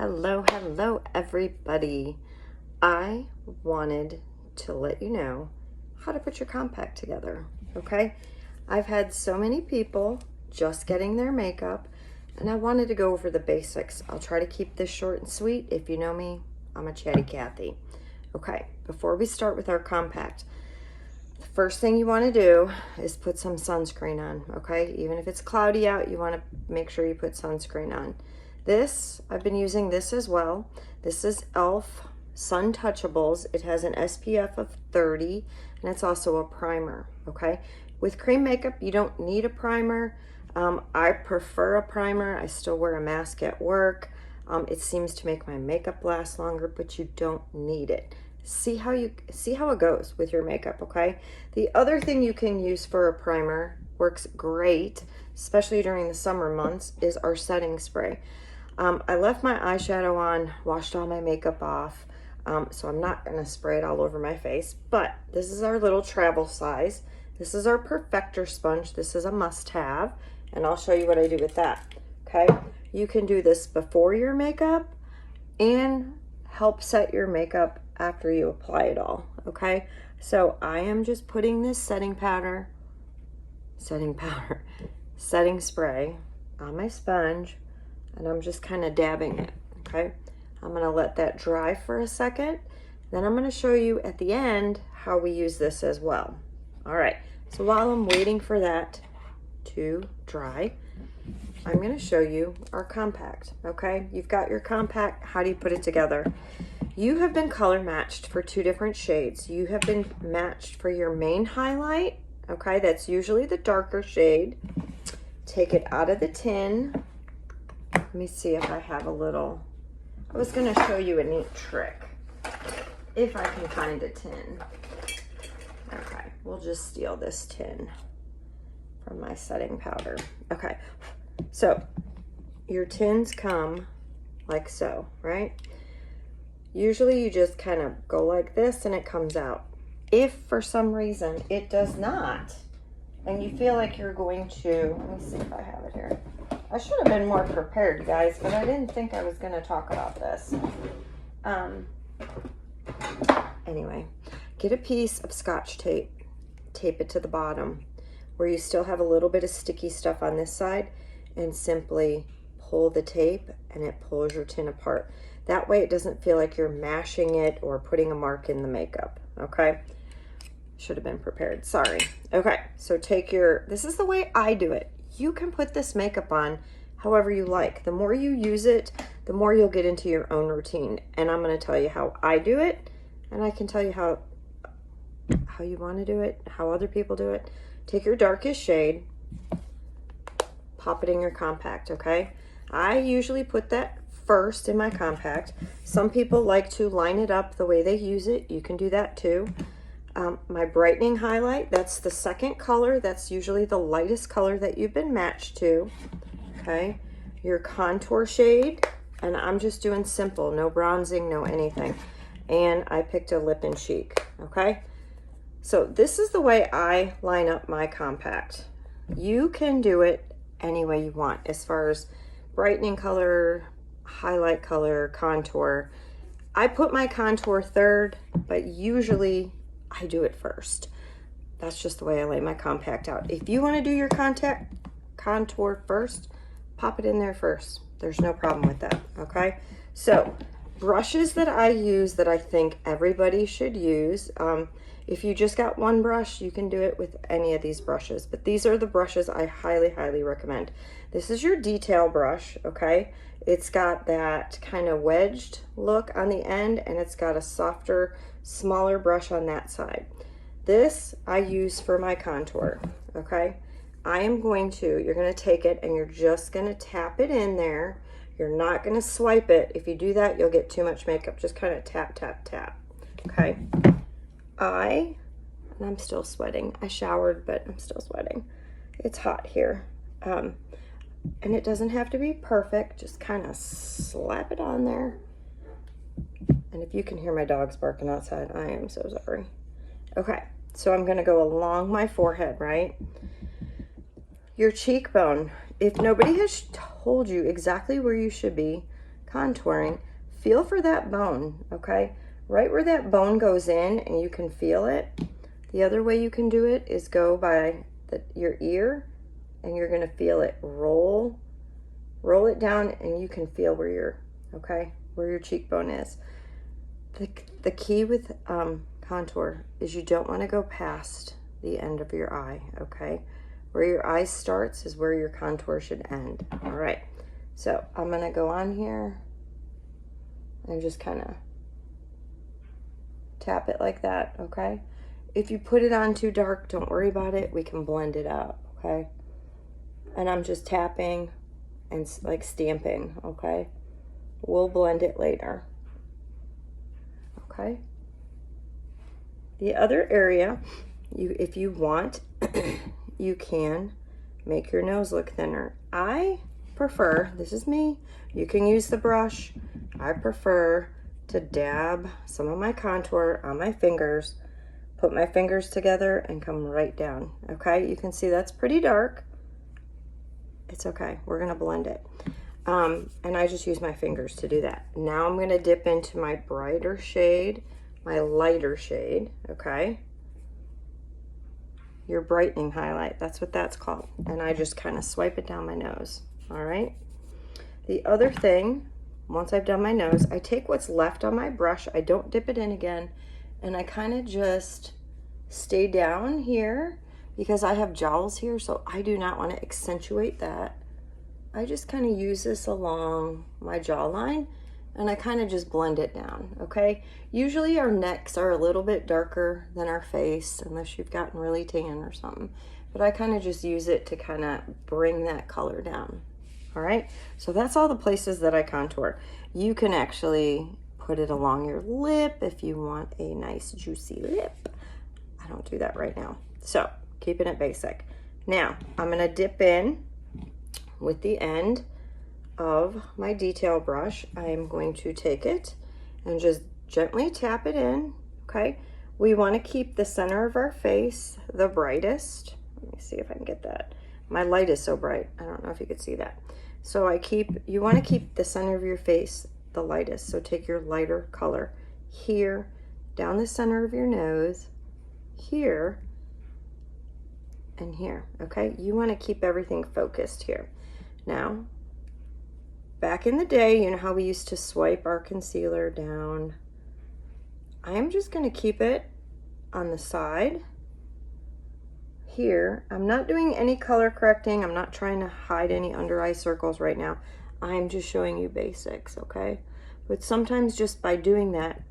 Hello, everybody. I wanted to let you know how to put your compact together, okay? I've had so many people just getting their makeup, and I wanted to go over the basics. I'll try to keep this short and sweet. If you know me, I'm a chatty Cathy. Okay, before we start with our compact, the first thing you want to do is put some sunscreen on, okay? Even if it's cloudy out, you want to make sure you put sunscreen on. This, I've been using this as well. This is e.l.f. Sun Touchables. It has an SPF of 30, and it's also a primer, okay? With cream makeup, you don't need a primer. I prefer a primer. I still wear a mask at work. It seems to make my makeup last longer, but you don't need it. See how it goes with your makeup, okay? The other thing you can use for a primer, works great, especially during the summer months, is our setting spray. I left my eyeshadow on, washed all my makeup off, so I'm not gonna spray it all over my face, but this is our little travel size. This is our Perfector sponge. This is a must-have, and I'll show you what I do with that, okay? You can do this before your makeup and help set your makeup after you apply it all, okay? So I am just putting this setting spray on my sponge, and I'm just kind of dabbing it, okay? I'm gonna let that dry for a second. Then I'm gonna show you at the end how we use this as well. All right, so while I'm waiting for that to dry, I'm gonna show you our compact, okay? You've got your compact, how do you put it together? You have been color matched for 2 different shades. You have been matched for your main highlight, okay? That's usually the darker shade. Take it out of the tin. Let me see if I have a little, I was gonna show you a neat trick. If I can find a tin. Okay, we'll just steal this tin from my setting powder. Okay, so your tins come like so, right? Usually you just kind of go like this and it comes out. If for some reason it does not, and you feel like you're going to, let me see if I have it here. I should have been more prepared, guys, but I didn't think I was going to talk about this. Anyway, get a piece of Scotch tape, tape it to the bottom where you still have a little bit of sticky stuff on this side, and simply pull the tape and it pulls your tin apart. That way it doesn't feel like you're mashing it or putting a mark in the makeup, okay? Should have been prepared, sorry. Okay, so take your, this is the way I do it. You can put this makeup on however you like. The more you use it, the more you'll get into your own routine. And I'm gonna tell you how I do it, and I can tell you how you wanna do it, how other people do it. Take your darkest shade, pop it in your compact, okay? I usually put that first in my compact. Some people like to line it up the way they use it. You can do that too. My brightening highlight, that's the second color. That's usually the lightest color that you've been matched to, okay? Your contour shade, and I'm just doing simple, no bronzing, no anything. And I picked a Lip and Cheek, okay? So this is the way I line up my compact. You can do it any way you want as far as brightening color, highlight color, contour. I put my contour third, but usually I do it first. That's just the way I lay my compact out. If you want to do your contour first, pop it in there first. There's no problem with that, okay? So brushes that I use that I think everybody should use. If you just got one brush, you can do it with any of these brushes, but these are the brushes I highly recommend. This is your detail brush, okay? It's got that kind of wedged look on the end, and it's got a softer, smaller brush on that side. This I use for my contour, okay? You're gonna take it and you're just gonna tap it in there. You're not gonna swipe it. If you do that, you'll get too much makeup. Just kind of tap, tap, tap, okay? And I'm still sweating. I showered, but I'm still sweating. It's hot here. And it doesn't have to be perfect. Just kind of slap it on there. And if you can hear my dogs barking outside, I am so sorry. Okay, so I'm gonna go along my forehead, right? Your cheekbone. If nobody has told you exactly where you should be, contouring, feel for that bone, okay? Right where that bone goes in and you can feel it. The other way you can do it is go by your ear, and you're gonna feel it roll it down, and you can feel where your cheekbone is. The key with contour is you don't wanna go past the end of your eye, okay? Where your eye starts is where your contour should end. All right, so I'm gonna go on here and just kind of tap it like that, okay? If you put it on too dark, don't worry about it. We can blend it out, okay? And I'm just tapping and like stamping, okay? We'll blend it later, okay? The other area, if you want, you can make your nose look thinner. I prefer, this is me, you can use the brush. I prefer to dab some of my contour on my fingers, put my fingers together and come right down, okay? You can see that's pretty dark. It's okay, we're gonna blend it. And I just use my fingers to do that. Now I'm gonna dip into my brighter shade, my lighter shade, okay? Your brightening highlight, that's what that's called. And I just kind of swipe it down my nose, all right? The other thing, once I've done my nose, I take what's left on my brush, I don't dip it in again, and I kind of just stay down here because I have jowls here, so I do not want to accentuate that. I just kind of use this along my jawline, and I kind of just blend it down, okay? Usually our necks are a little bit darker than our face, unless you've gotten really tan or something. But I kind of just use it to kind of bring that color down, all right? So that's all the places that I contour. You can actually put it along your lip if you want a nice juicy lip. I don't do that right now. So keeping it basic. Now I'm gonna dip in with the end of my detail brush. I am going to take it and just gently tap it in, okay? We want to keep the center of our face the brightest. Let me see if I can get that. My light is so bright, I don't know if you could see that. So you want to keep the center of your face the lightest. So take your lighter color here, down the center of your nose, here, and here, okay? You want to keep everything focused here. Now, back in the day, you know how we used to swipe our concealer down? I'm just going to keep it on the side here. I'm not doing any color correcting. I'm not trying to hide any under eye circles right now. I'm just showing you basics, okay? But sometimes just by doing that,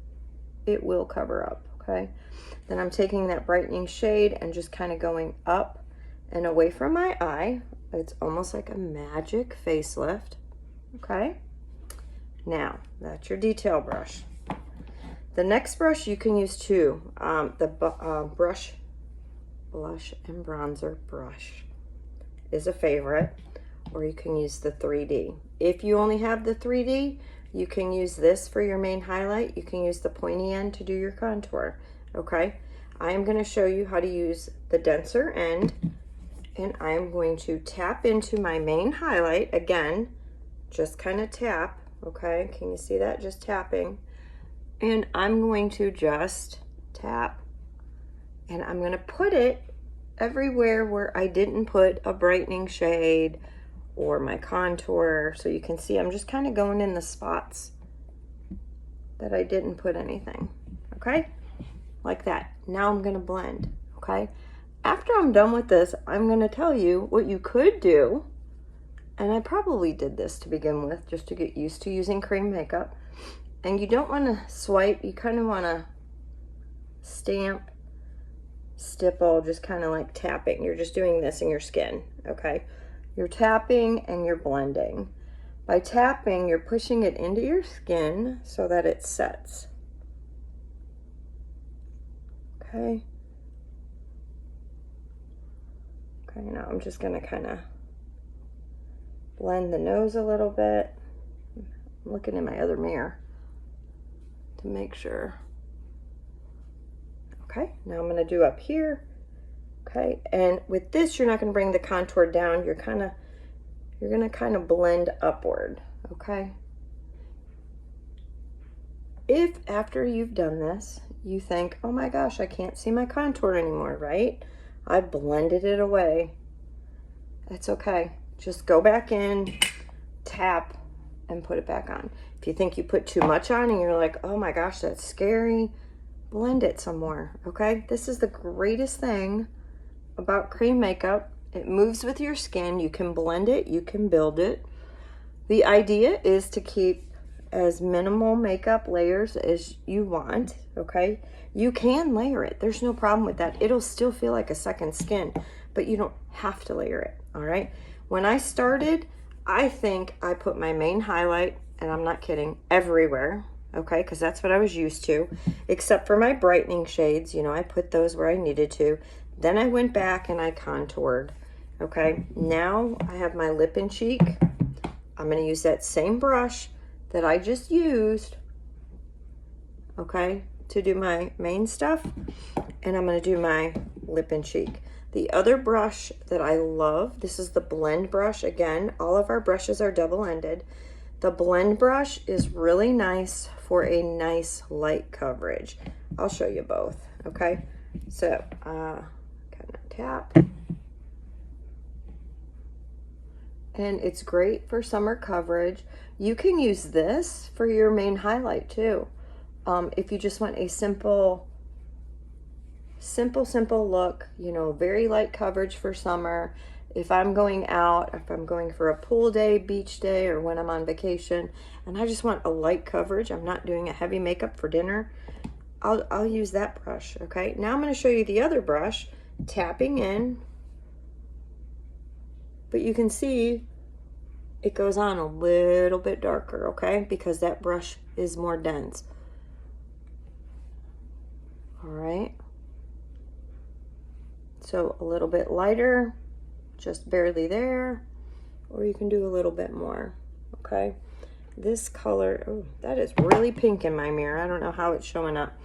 it will cover up, okay? Then I'm taking that brightening shade and just kind of going up and away from my eye. It's almost like a magic facelift. Okay, now that's your detail brush. The next brush you can use too, the blush and bronzer brush is a favorite, or you can use the 3D. If you only have the 3D, you can use this for your main highlight. You can use the pointy end to do your contour, okay? I am going to show you how to use the denser end, and I'm going to tap into my main highlight again. Just kind of tap, okay? Can you see that? Just tapping. And I'm going to just tap, and I'm going to put it everywhere where I didn't put a brightening shade or my contour. So you can see I'm just kind of going in the spots that I didn't put anything, okay? Like that. Now I'm going to blend, okay? After I'm done with this, I'm going to tell you what you could do. And I probably did this to begin with, just to get used to using cream makeup. And you don't want to swipe, you kind of want to stamp, stipple, just kind of like tapping. You're just doing this in your skin, okay? You're tapping and you're blending. By tapping, you're pushing it into your skin so that it sets. Okay. Okay, now I'm just gonna kind of blend the nose a little bit. I'm looking in my other mirror to make sure. Okay, now I'm gonna do up here. Okay, and with this, you're not gonna bring the contour down. You're gonna kind of blend upward, okay? if after you've done this, you think, oh my gosh, I can't see my contour anymore, right? I blended it away. That's okay. Just go back in, tap, and put it back on. If you think you put too much on and you're like, oh my gosh, that's scary, blend it some more, okay? This is the greatest thing about cream makeup. It moves with your skin. You can blend it, you can build it. The idea is to keep as minimal makeup layers as you want, okay? You can layer it. There's no problem with that. It'll still feel like a second skin, but you don't have to layer it, all right? When I started, I think I put my main highlight, and I'm not kidding, everywhere, okay? Because that's what I was used to, except for my brightening shades. You know, I put those where I needed to. Then I went back and I contoured, okay? Now I have my lip and cheek. I'm gonna use that same brush that I just used, okay, to do my main stuff, and I'm gonna do my lip and cheek. The other brush that I love, this is the blend brush. Again, all of our brushes are double-ended. The blend brush is really nice for a nice light coverage. I'll show you both, okay? So, kind of tap. And it's great for summer coverage. You can use this for your main highlight too. If you just want a simple look, you know, very light coverage for summer. If I'm going out, if I'm going for a pool day, beach day, or when I'm on vacation, and I just want a light coverage, I'm not doing a heavy makeup for dinner, I'll use that brush, okay? Now I'm gonna show you the other brush, tapping in, but you can see it goes on a little bit darker, okay? Because that brush is more dense. All right. So a little bit lighter, just barely there, or you can do a little bit more, okay? This color, oh, that is really pink in my mirror. I don't know how it's showing up.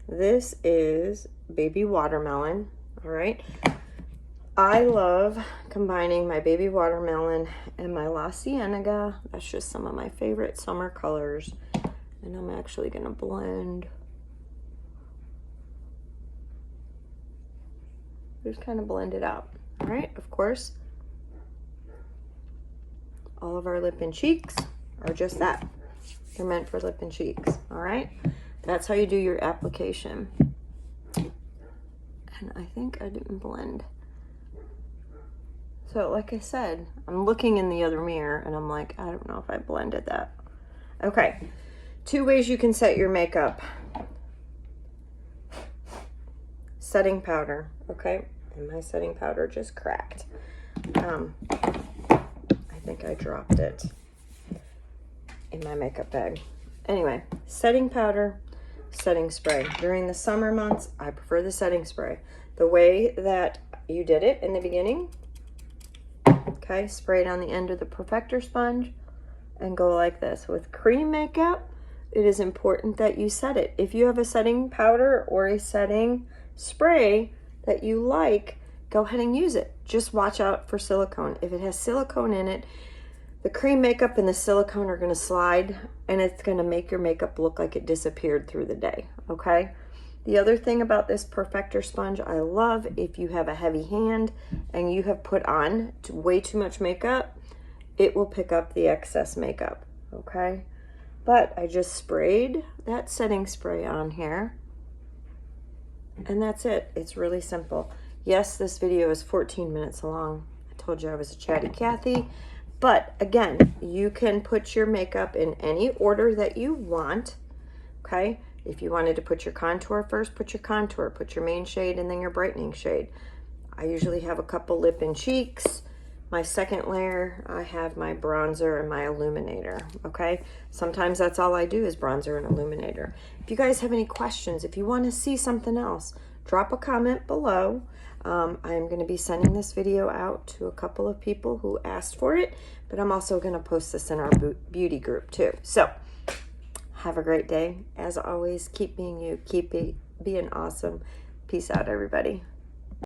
This is Baby Watermelon, all right? I love combining my Baby Watermelon and my La Cienega. That's just some of my favorite summer colors. And I'm actually gonna blend. Just kind of blend it out, all right? Of course, all of our lip and cheeks are just that. They're meant for lip and cheeks, all right? That's how you do your application. And I think I didn't blend. So like I said, I'm looking in the other mirror and I'm like, I don't know if I blended that. Okay, 2 ways you can set your makeup. Setting powder, okay? And my setting powder just cracked. I think I dropped it in my makeup bag. Anyway, setting powder, setting spray. During the summer months, I prefer the setting spray. The way that you did it in the beginning, okay, spray it on the end of the Perfector sponge and go like this. With cream makeup, it is important that you set it. If you have a setting powder or a setting spray that you like, go ahead and use it. Just watch out for silicone. If it has silicone in it, the cream makeup and the silicone are gonna slide and it's gonna make your makeup look like it disappeared through the day, okay? The other thing about this Perfector sponge I love, if you have a heavy hand and you have put on way too much makeup, it will pick up the excess makeup, okay? But I just sprayed that setting spray on here and that's it. It's really simple. Yes, this video is 14 minutes long. I told you I was a chatty Cathy. But again, you can put your makeup in any order that you want, okay? If you wanted to put your contour first, put your contour, put your main shade and then your brightening shade. I usually have a couple lip and cheeks. My second layer, I have my bronzer and my illuminator, okay? Sometimes that's all I do is bronzer and illuminator. If you guys have any questions, if you want to see something else, drop a comment below. I'm going to be sending this video out to a couple of people who asked for it, but I'm also going to post this in our beauty group too. So have a great day. As always, keep being you, keep being awesome. Peace out, everybody.